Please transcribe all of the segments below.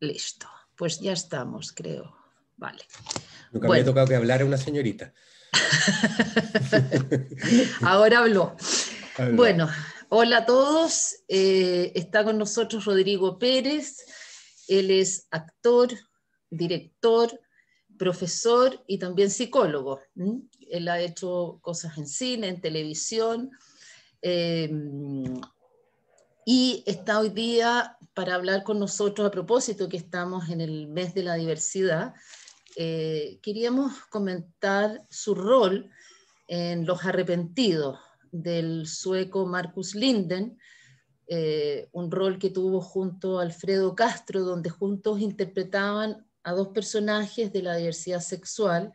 Listo. Pues ya estamos, creo. Vale. Nunca me había tocado que hablara una señorita. Ahora habló. Bueno, hola a todos. Está con nosotros Rodrigo Pérez. Él es actor, director, profesor y también psicólogo. Él ha hecho cosas en cine, en televisión. Y está hoy día para hablar con nosotros a propósito que estamos en el mes de la diversidad. Queríamos comentar su rol en Los Arrepentidos del sueco Marcus Linden, un rol que tuvo junto a Alfredo Castro, donde juntos interpretaban a dos personajes de la diversidad sexual,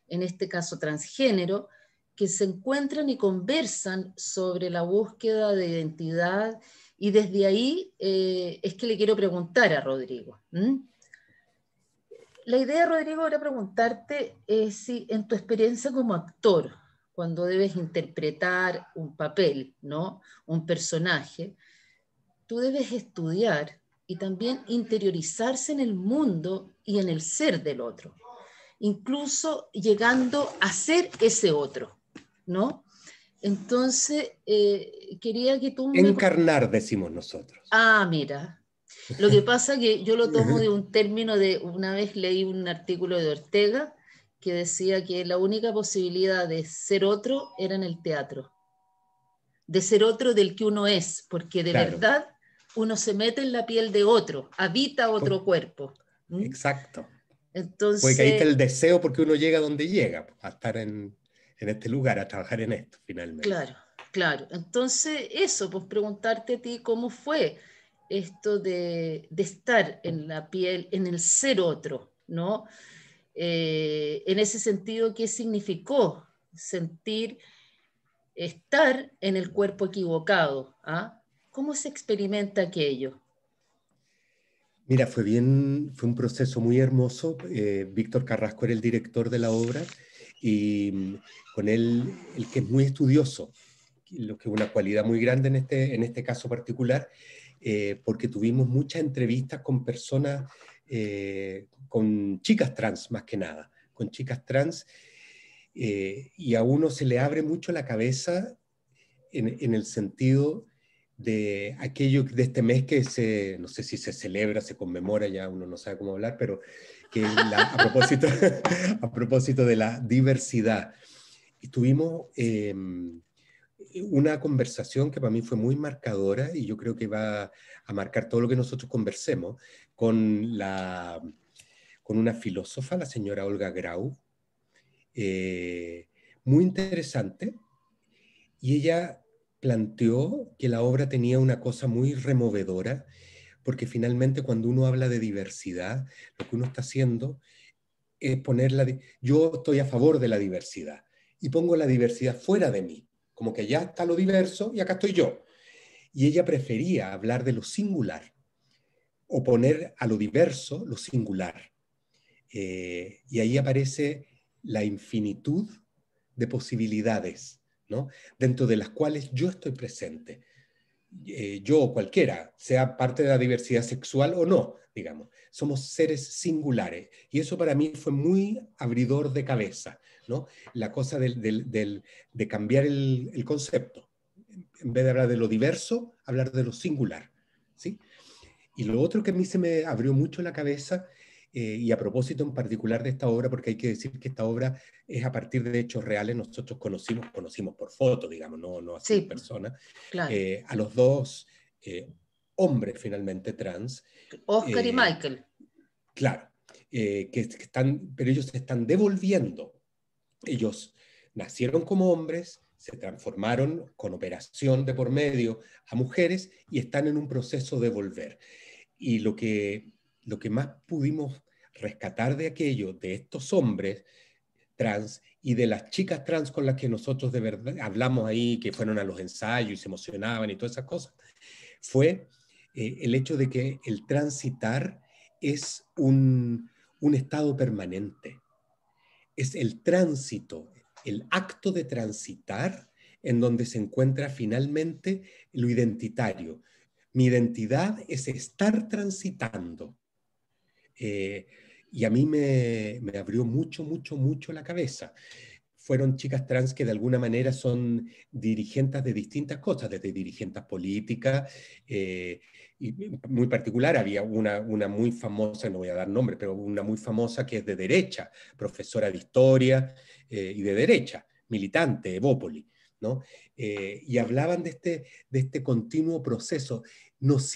en este caso transgénero, que se encuentran y conversan sobre la búsqueda de identidad, y desde ahí es que le quiero preguntar a Rodrigo. La idea, Rodrigo, era preguntarte si en tu experiencia como actor, cuando debes interpretar un papel, ¿no? Un personaje, tú debes estudiar y también interiorizarse en el mundo y en el ser del otro, incluso llegando a ser ese otro, ¿no? Entonces, quería que tú me... Encarnar, decimos nosotros. Ah, mira. Lo que pasa es que yo lo tomo de un término de, una vez leí un artículo de Ortega que decía que la única posibilidad de ser otro era en el teatro, de ser otro del que uno es, porque de Claro. verdad uno se mete en la piel de otro, habita otro cuerpo. Exacto. Entonces, porque ahí está el deseo porque uno llega donde llega, a estar en este lugar, a trabajar en esto, finalmente. Claro, claro. Entonces, eso, pues preguntarte a ti cómo fue esto de estar en la piel, en el ser otro, ¿no? En ese sentido, ¿qué significó sentir estar en el cuerpo equivocado? ¿Ah? ¿Cómo se experimenta aquello? Mira, fue un proceso muy hermoso. Víctor Carrasco era el director de la obra y con él, el que es muy estudioso, lo que es una cualidad muy grande en este caso particular, porque tuvimos muchas entrevistas con personas, con chicas trans más que nada, con chicas trans, y a uno se le abre mucho la cabeza en el sentido de aquello de este mes que no sé si se celebra, se conmemora, ya uno no sabe cómo hablar, pero que a propósito, a propósito de la diversidad. Y tuvimos una conversación que para mí fue muy marcadora y yo creo que va a marcar todo lo que nosotros conversemos con una filósofa, la señora Olga Grau, muy interesante, y ella planteó que la obra tenía una cosa muy removedora, porque finalmente cuando uno habla de diversidad, lo que uno está haciendo es yo estoy a favor de la diversidad, y pongo la diversidad fuera de mí, como que ya está lo diverso y acá estoy yo. Y ella prefería hablar de lo singular, o poner a lo diverso lo singular. Y ahí aparece la infinitud de posibilidades, ¿no? Dentro de las cuales yo estoy presente. Yo o cualquiera, sea parte de la diversidad sexual o no, digamos. Somos seres singulares. Y eso para mí fue muy abridor de cabeza, ¿no? La cosa de cambiar el concepto. En vez de hablar de lo diverso, hablar de lo singular, ¿sí? Y lo otro que a mí se me abrió mucho la cabeza, y a propósito en particular de esta obra, porque hay que decir que esta obra es a partir de hechos reales, nosotros conocimos por foto, digamos, no así en Sí, persona, claro. a los dos hombres finalmente trans. Oscar y Michael. Claro, pero ellos se están devolviendo. Ellos nacieron como hombres, se transformaron con operación de por medio a mujeres y están en un proceso de volver. Y lo que más pudimos rescatar de aquello, de estos hombres trans y de las chicas trans con las que nosotros de verdad hablamos ahí, que fueron a los ensayos y se emocionaban y todas esas cosas, fue el hecho de que el transitar es un estado permanente. Es el tránsito, el acto de transitar en donde se encuentra finalmente lo identitario. Mi identidad es estar transitando. Y a mí me abrió mucho, mucho, mucho la cabeza. Fueron chicas trans que de alguna manera son dirigentes de distintas cosas, desde dirigentes políticas, y muy particular, había una muy famosa, no voy a dar nombre, pero una muy famosa que es de derecha, profesora de historia y de derecha, militante, Evópoli, ¿no? Y hablaban de este continuo proceso. Nos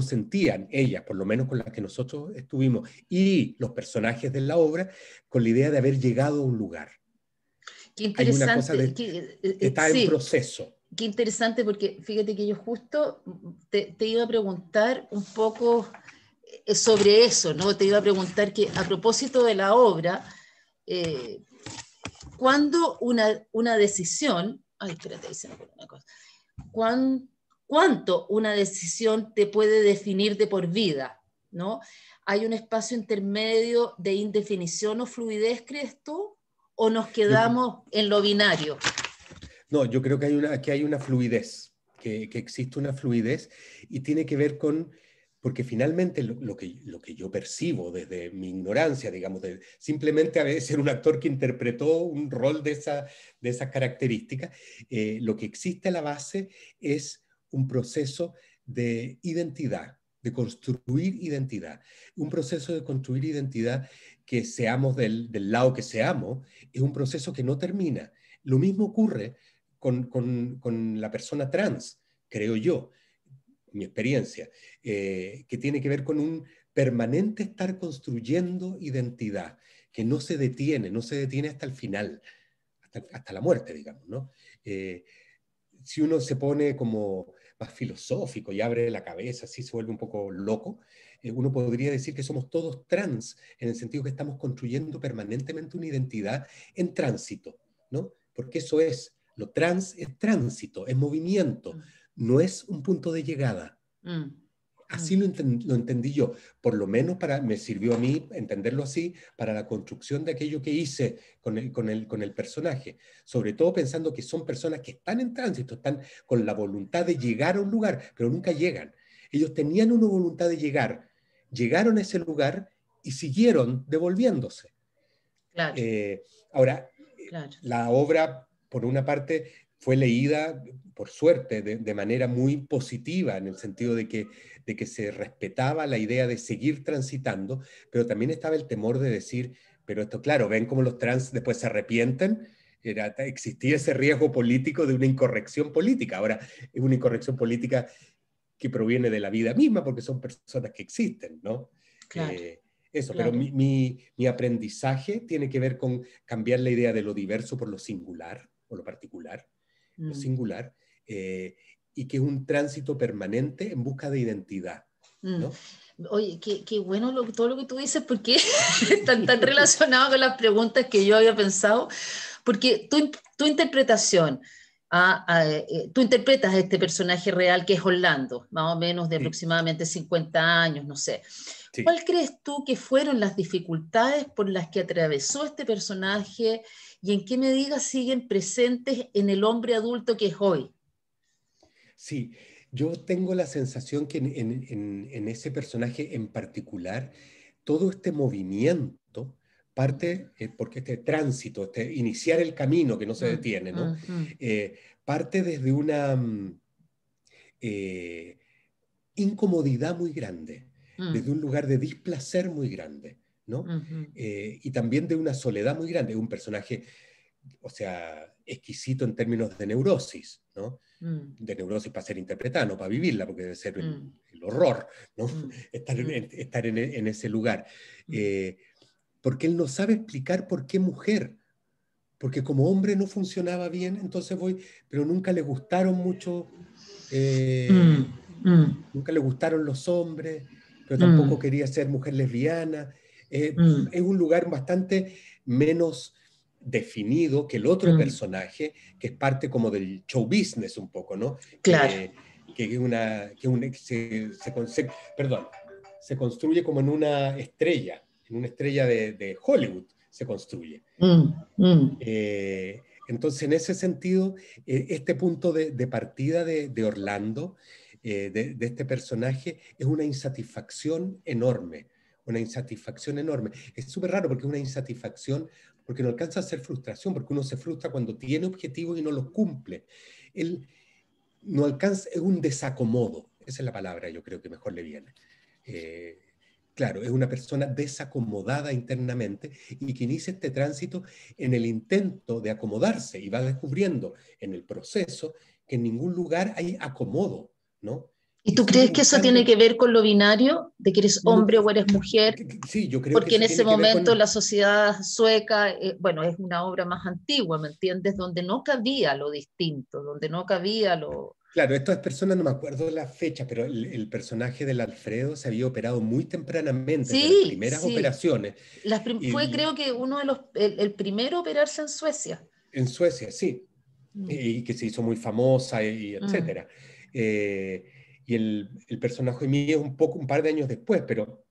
sentían, ellas, por lo menos con las que nosotros estuvimos, y los personajes de la obra, con la idea de haber llegado a un lugar. Qué Hay una cosa interesante, que está en sí, proceso. qué interesante porque fíjate que yo justo te iba a preguntar un poco sobre eso, ¿no? Te iba a preguntar que a propósito de la obra, eh, ¿cuándo una decisión, ay, espérate, ahí se me ocurre una cosa, ¿cuánto una decisión te puede definir de por vida, ¿no? ¿Hay un espacio intermedio de indefinición o fluidez, crees tú? ¿O nos Yo, quedamos en lo binario? no, yo creo que hay una fluidez, que existe una fluidez y tiene que ver con, porque finalmente lo que yo percibo desde mi ignorancia, digamos, simplemente a veces ser un actor que interpretó un rol de esas características, lo que existe a la base es un proceso de identidad, de construir identidad. Un proceso de construir identidad que seamos del lado que seamos, es un proceso que no termina. Lo mismo ocurre con la persona trans, creo yo, mi experiencia, que tiene que ver con un permanente estar construyendo identidad, que no se detiene hasta el final, hasta la muerte, digamos, ¿no? Si uno se pone como más filosófico y abre la cabeza, así se vuelve un poco loco, uno podría decir que somos todos trans, en el sentido que estamos construyendo permanentemente una identidad en tránsito, ¿no? Porque eso es, lo trans es tránsito, es movimiento, Mm, no es un punto de llegada. mm, Así mm, lo entendí yo, por lo menos me sirvió a mí entenderlo así para la construcción de aquello que hice con el personaje, sobre todo pensando que son personas que están en tránsito, están con la voluntad de llegar a un lugar, pero nunca llegan. Ellos tenían una voluntad de llegar, llegaron a ese lugar y siguieron devolviéndose. claro, Eh, Ahora, claro. la obra, por una parte, fue leída, por suerte, de manera muy positiva, en el sentido de que se respetaba la idea de seguir transitando, pero también estaba el temor de decir, pero esto, claro, ven cómo los trans después se arrepienten. Existía ese riesgo político de una incorrección política. Ahora, es una incorrección política que proviene de la vida misma, porque son personas que existen, ¿no? Claro, Eh, Eso, pero claro. mi aprendizaje tiene que ver con cambiar la idea de lo diverso por lo singular, o lo Mm, singular, eh, y que es un tránsito permanente en busca de identidad, mm. ¿no? Oye, qué bueno todo lo que tú dices, porque están tan relacionado con las preguntas que yo había pensado, porque tu interpretación, tú interpretas a este personaje real que es Orlando, más o menos de Sí, aproximadamente 50 años, no sé. sí. ¿Cuál crees tú que fueron las dificultades por las que atravesó este personaje y en qué medida siguen presentes en el hombre adulto que es hoy? Sí, yo tengo la sensación que en ese personaje en particular, todo este movimiento parte, porque este tránsito, este iniciar el camino que no se Mm, detiene, ¿no? mm, mm, Parte desde una eh, incomodidad muy grande, desde mm, un lugar de displacer muy grande, ¿no? mm, Y también de una soledad muy grande, un personaje, o sea, exquisito en términos de neurosis, ¿no? mm, De neurosis para ser interpretada, no para vivirla, porque debe ser mm, el horror, ¿no? mm, mm, Estar en ese lugar. mm, Porque él no sabe explicar por qué mujer, porque como hombre no funcionaba bien, entonces voy, pero nunca le gustaron mucho, mm, eh, mm, nunca le gustaron los hombres, pero tampoco mm, quería ser mujer lesbiana. mm, Es un lugar bastante menos definido que el otro mm. personaje, que es parte como del show business un poco, ¿no? Claro. Que es perdón, se construye como en una estrella de Hollywood se construye. Mm, mm, Entonces, en ese sentido, este punto de partida de Orlando, de este personaje, es una insatisfacción enorme. una insatisfacción enorme. Es súper raro porque es una insatisfacción, porque no alcanza a ser frustración, porque uno se frustra cuando tiene objetivos y no los cumple. Él no alcanza, es un desacomodo, esa es la palabra, yo creo que mejor le viene. Claro, es una persona desacomodada internamente y que inicia este tránsito en el intento de acomodarse y va descubriendo en el proceso que en ningún lugar hay acomodo, ¿no? ¿Y Y tú sigue crees que eso tiene buscando. que ver con lo binario, de que eres No, hombre o eres mujer? sí, yo creo que Porque en eso ese tiene que ver momento con. la sociedad sueca, bueno, es una obra más antigua, ¿me entiendes? Donde no cabía lo distinto, donde no cabía lo... Claro, estas personas, no me acuerdo la fecha, pero el personaje del Alfredo se había operado muy tempranamente, de las Sí, primeras sí. operaciones, Fue y creo que uno de los, el primero a operarse en Suecia. en Suecia, sí, Mm, y que se hizo muy famosa, y mm, etcétera. Eh, y el personaje mío es un par de años después, pero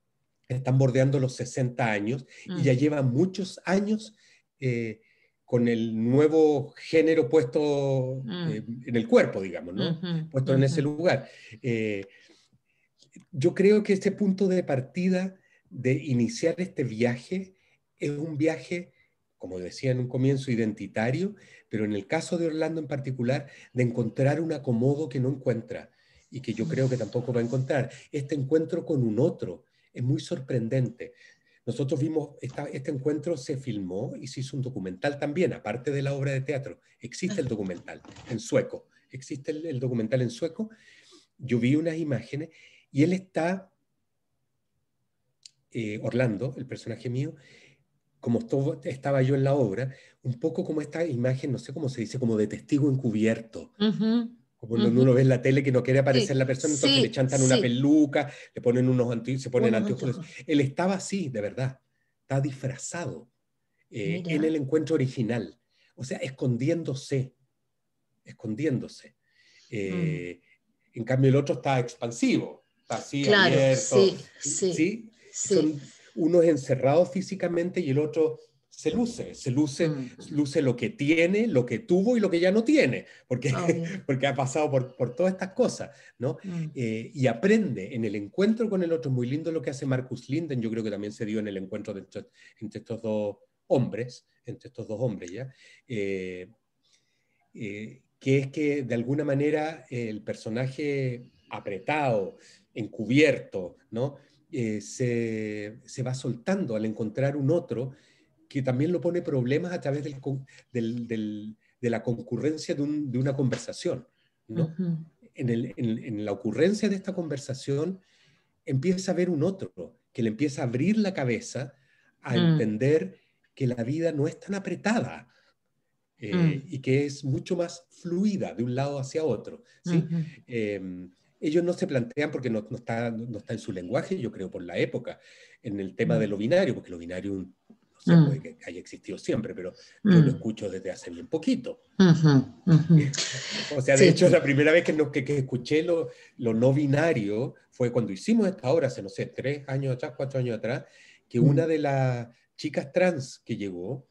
están bordeando los 60 años y ya mm, lleva muchos años eh, con el nuevo género puesto mm, en el cuerpo, digamos, ¿no? ujú, Puesto en ese ujú. lugar. Eh, yo creo que este punto de partida de iniciar este viaje es un viaje, como decía en un comienzo, identitario, pero en el caso de Orlando en particular, de encontrar un acomodo que no encuentra y que yo creo que tampoco va a encontrar. Este encuentro con un otro es muy sorprendente. Nosotros vimos, este encuentro se filmó y se hizo un documental también, aparte de la obra de teatro. Existe el documental en sueco. Existe el documental en sueco. Yo vi unas imágenes y él está, Orlando, el personaje mío, como estaba yo en la obra, un poco como esta imagen, no sé cómo se dice, como de testigo encubierto. Ujú, Como cuando ujú. uno ve en la tele que no quiere aparecer Sí, la persona, entonces le sí, chantan una sí. peluca, le ponen se ponen Unos anteojos. anteojos. Él estaba así, de verdad. Está disfrazado en Mira. el encuentro original. O sea, escondiéndose, escondiéndose. Mm. Eh, en cambio, el otro está expansivo, está así, Claro, abierto, sí, sí, ¿sí? sí. Son unos encerrados físicamente y el otro Mm, luce lo que tiene, lo que tuvo y lo que ya no tiene, porque, obvio. porque ha pasado por todas estas cosas, ¿no? Mm, Y aprende en el encuentro con el otro. Muy lindo lo que hace Marcus Linden, yo creo que también se dio en el encuentro entre estos dos hombres, ¿ya? Que es que de alguna manera el personaje apretado, encubierto, ¿no? Se va soltando al encontrar un otro que también lo pone problemas a través de la concurrencia de una conversación, ¿no? ujú, En la ocurrencia de esta conversación empieza a ver un otro que le empieza a abrir la cabeza a mm, entender que la vida no es tan apretada, mm, y que es mucho más fluida de un lado hacia otro, ¿sí? ujú, Ellos no se plantean, porque no está en su lenguaje, yo creo por la época, en el tema de mm, lo binario, porque lo binario, no sé, puede mm, que haya existido siempre, pero yo lo mm, escucho desde hace bien poquito. ujú, ujú. O sea, de Sí. hecho, la primera vez que escuché lo no binario fue cuando hicimos esta obra, hace, no sé, 3 años atrás, 4 años atrás, que una Mm, de las chicas trans que llegó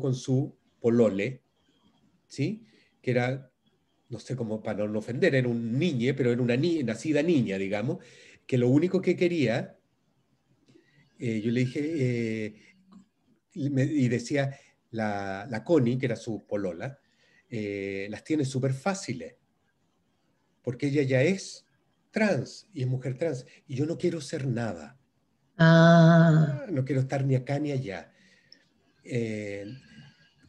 con su polole, ¿sí? Que era, no sé cómo para no ofender, era un niñe, pero era una nacida niña, digamos, que lo único que quería, yo le dije, y decía, la Connie, que era su polola, las tiene súper fáciles, porque ella ya es trans y es mujer trans, y yo no quiero ser nada. ah, No quiero estar ni acá ni allá. Eh,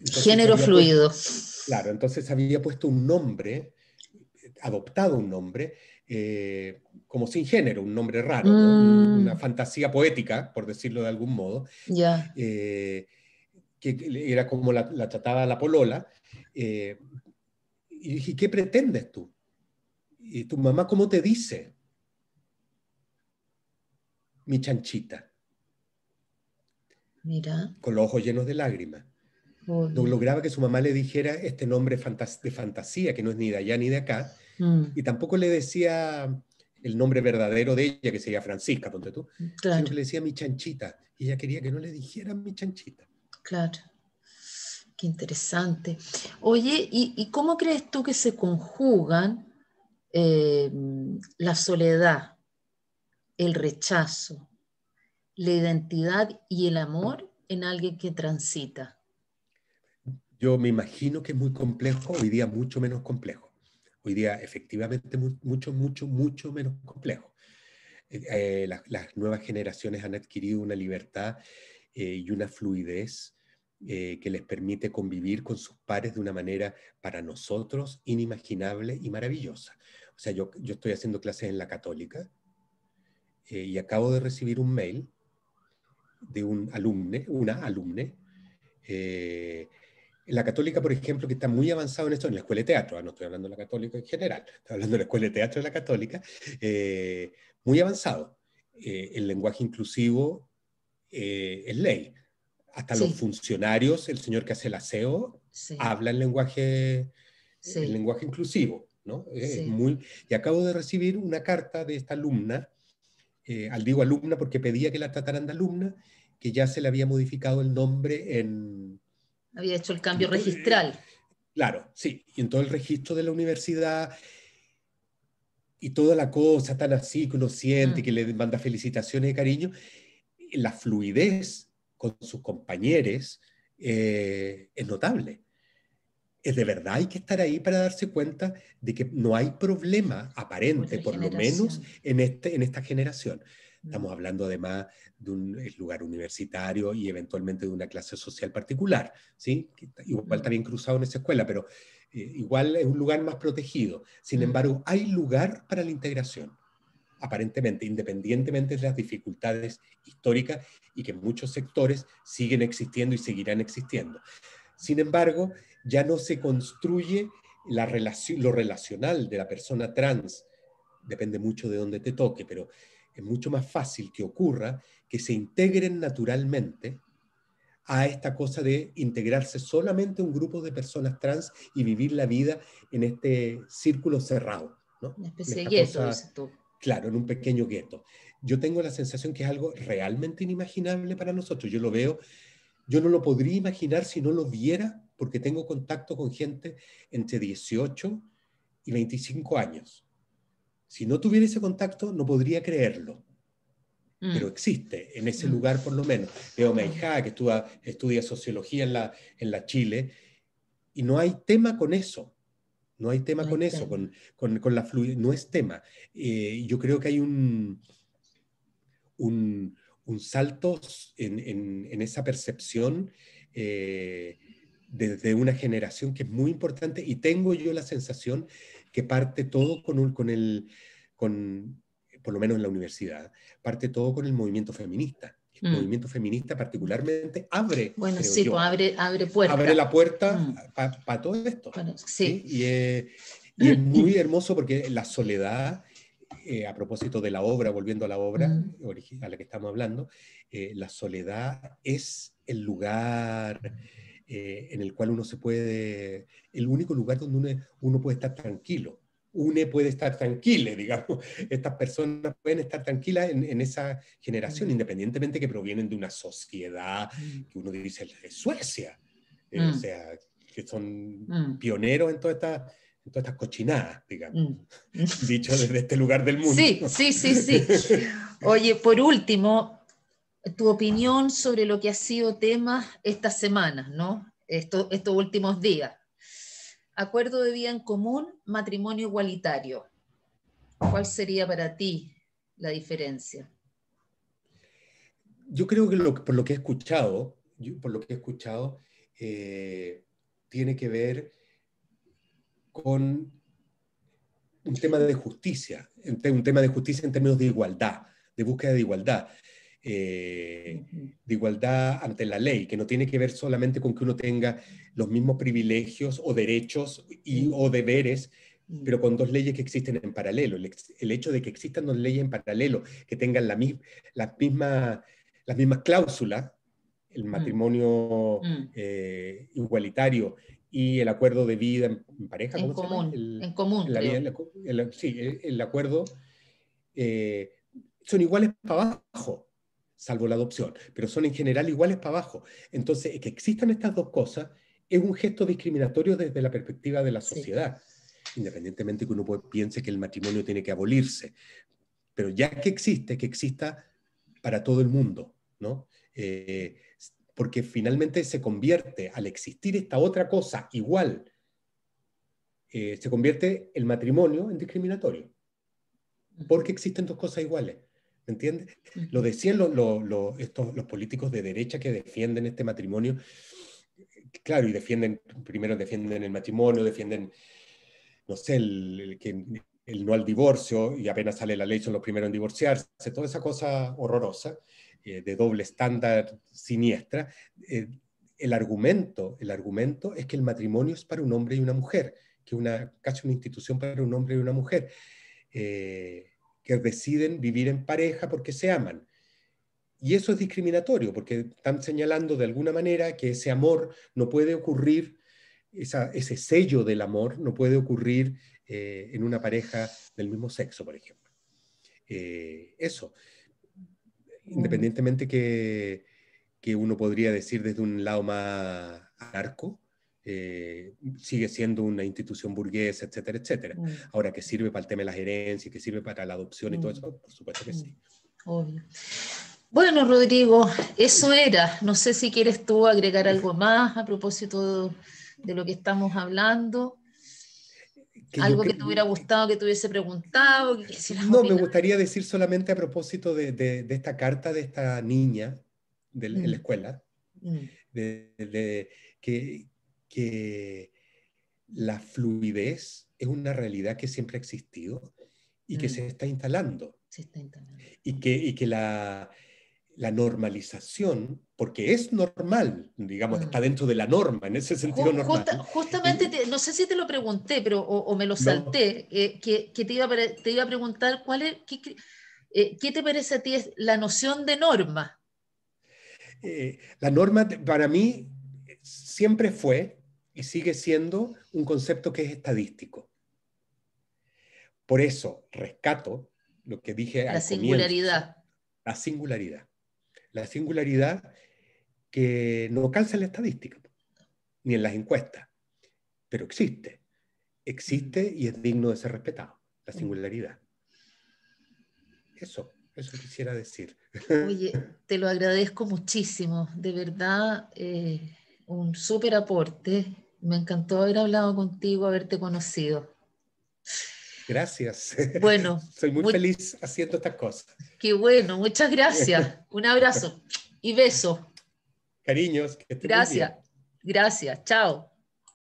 entonces género había puesto, fluido. claro, entonces había puesto un nombre, adoptado un nombre, como sin género, un nombre raro, ¿no? Una Mm, fantasía poética, por decirlo de algún modo, ya. eh, que era como la trataba la polola. eh, y dije, ¿qué pretendes tú? ¿Y tu mamá cómo te dice? Mi chanchita, Mira. con los ojos llenos de lágrimas. No Obvio. lograba que su mamá le dijera este nombre de fantasía, que no es ni de allá ni de acá, Mm, y tampoco le decía el nombre verdadero de ella, que sería Francisca, ponte tú, sino claro, que le decía mi chanchita, y ella quería que no le dijeran mi chanchita. claro. Qué interesante. Oye, ¿y cómo crees tú que se conjugan eh, la soledad, el rechazo, la identidad y el amor en alguien que transita? Yo me imagino que es muy complejo, hoy día mucho menos complejo. Hoy día efectivamente mucho menos complejo. Las nuevas generaciones han adquirido una libertad y una fluidez que les permite convivir con sus pares de una manera para nosotros inimaginable y maravillosa. O sea, yo estoy haciendo clases en la Católica y acabo de recibir un mail de una alumne, en la Católica, por ejemplo, que está muy avanzado en esto, en la Escuela de Teatro, no estoy hablando de la Católica en general, estoy hablando de la Escuela de Teatro de la Católica, muy avanzado. El lenguaje inclusivo es ley. Hasta los Sí, funcionarios, el señor que hace el aseo, sí, habla el sí, lenguaje inclusivo, ¿no? sí. Y acabo de recibir una carta de esta alumna, digo alumna porque pedía que la trataran de alumna, que ya se le había modificado el nombre Había hecho el en cambio to- registral. claro, sí, y en todo el registro de la universidad y toda la cosa tan así que uno siente, que Mm, le manda felicitaciones y cariño, la fluidez con sus compañeros es notable. Es de verdad hay que estar ahí para darse cuenta de que no hay problema por aparente, la por lo menos generación. en esta generación. Mm, Estamos hablando además de un lugar universitario y eventualmente de una clase social particular, ¿sí? Que igual está mm, bien cruzado en esa escuela, pero igual es un lugar más protegido. Sin mm. embargo, hay lugar para la integración, aparentemente, independientemente de las dificultades históricas y que en muchos sectores siguen existiendo y seguirán existiendo. Sin embargo, ya no se construye lo relacional de la persona trans, depende mucho de dónde te toque, pero es mucho más fácil que ocurra que se integren naturalmente a esta cosa de integrarse solamente a un grupo de personas trans y vivir la vida en este círculo cerrado, ¿no? Una En especie de esta gueto, cosa, dices tú. claro, en un pequeño gueto. Yo tengo la sensación que es algo realmente inimaginable para nosotros. Yo lo veo, yo no lo podría imaginar si no lo viera, porque tengo contacto con gente entre 18 y 25 años. Si no tuviera ese contacto, no podría creerlo, pero Mm, existe en ese mm, lugar por lo menos. Veo a mi mm. hija que estudia sociología en la Chile, y no hay tema con eso. No hay tema No hay con eso, tema. con la fluidez, no es tema. Yo creo que hay un, un salto en esa percepción eh, desde una generación que es muy importante, y tengo yo la sensación que parte todo con, por lo menos en la universidad, parte todo con el movimiento feminista. El Mm. movimiento feminista particularmente abre, Bueno, creo sí, pues yo, abre abre puerta. la puerta Mm, para todo esto, ¿sí? sí. Y es muy hermoso porque la soledad, a propósito de la obra, volviendo a la obra Mm, a la que estamos hablando, la soledad es el lugar en el cual uno se puede, el único lugar donde uno puede estar tranquilo. Uno puede estar tranquilo, digamos. Estas personas pueden estar tranquilas en esa generación, mm, independientemente que provienen de una sociedad mm, que uno dice es Suecia, o mm, sea, que son mm, pioneros en todas estas cochinadas, digamos, mm, mm. dicho desde este lugar del mundo. Sí, sí, sí, sí. Oye, por último, tu opinión sobre lo que ha sido tema estas semanas, ¿no? Estos últimos días. Acuerdo de vida en común, matrimonio igualitario. ¿Cuál sería para ti la diferencia? Yo creo que por lo que he escuchado, por lo que he escuchado, tiene que ver con un tema de justicia, un tema de justicia en términos de igualdad, de búsqueda Ujú, de igualdad ante la ley, que no tiene que ver solamente con que uno tenga los mismos privilegios o derechos sí, o deberes, mm, pero con dos leyes que existen en paralelo. El hecho de que existan dos leyes en paralelo, que tengan las mismas, las mismas cláusulas, el mm, matrimonio mm. igualitario y el acuerdo de vida en pareja, ¿cómo se llama? En común, La creo. sí, el acuerdo, eh, son iguales para abajo, salvo la adopción, pero son en general iguales para abajo. Entonces, que existan estas dos cosas es un gesto discriminatorio desde la perspectiva de la Sí, sociedad, independientemente que uno piense que el matrimonio tiene que abolirse, pero ya que existe, que exista para todo el mundo, ¿no? Porque finalmente se convierte, al existir esta otra cosa igual, se convierte el matrimonio en discriminatorio, porque existen dos cosas iguales, ¿me entiendes? Lo decían los políticos de derecha que defienden este matrimonio, claro, y primero defienden el matrimonio, defienden, no sé, el no al divorcio, y apenas sale la ley son los primeros en divorciarse, toda esa cosa horrorosa, de doble estándar siniestra. El argumento es que el matrimonio es para un hombre y una mujer, que es casi una institución para un hombre y una mujer, que deciden vivir en pareja porque se aman. Y eso es discriminatorio, porque están señalando de alguna manera que ese amor no puede ocurrir, ese sello del amor no puede ocurrir en una pareja del mismo sexo, por ejemplo. Eso, independientemente que uno podría decir desde un lado más anarco, sigue siendo una institución burguesa, etcétera, etcétera. Ahora, que sirve para el tema de las herencias, que sirve para la adopción y todo eso, por supuesto que sí. Obvio. Bueno, Rodrigo, eso era. No sé si quieres tú agregar algo más a propósito de lo que estamos hablando. Algo que te hubiera gustado que te hubiese preguntado, que quisieras No, me opinar. gustaría decir solamente a propósito de esta carta de esta niña en la escuela, que la fluidez es una realidad que siempre ha existido y que se está instalando. Y que la normalización, porque es normal, digamos, está dentro de la norma, en ese sentido normal. Justamente, no sé si te lo pregunté, pero o me lo salté, que te iba a preguntar ¿qué te parece a ti es la noción de norma? La norma para mí siempre fue y sigue siendo un concepto que es estadístico. Por eso rescato lo que dije al comienzo, la singularidad. La singularidad que no calza en la estadística, ni en las encuestas, pero existe. Existe y es digno de ser respetado, la singularidad. Eso quisiera decir. Oye, te lo agradezco muchísimo, de verdad, un súper aporte. Me encantó haber hablado contigo, haberte conocido. Gracias. Bueno, Soy muy feliz haciendo estas cosas. Qué bueno, muchas gracias. Un abrazo y beso. Cariños, que estén muy Gracias, bien. gracias, chao.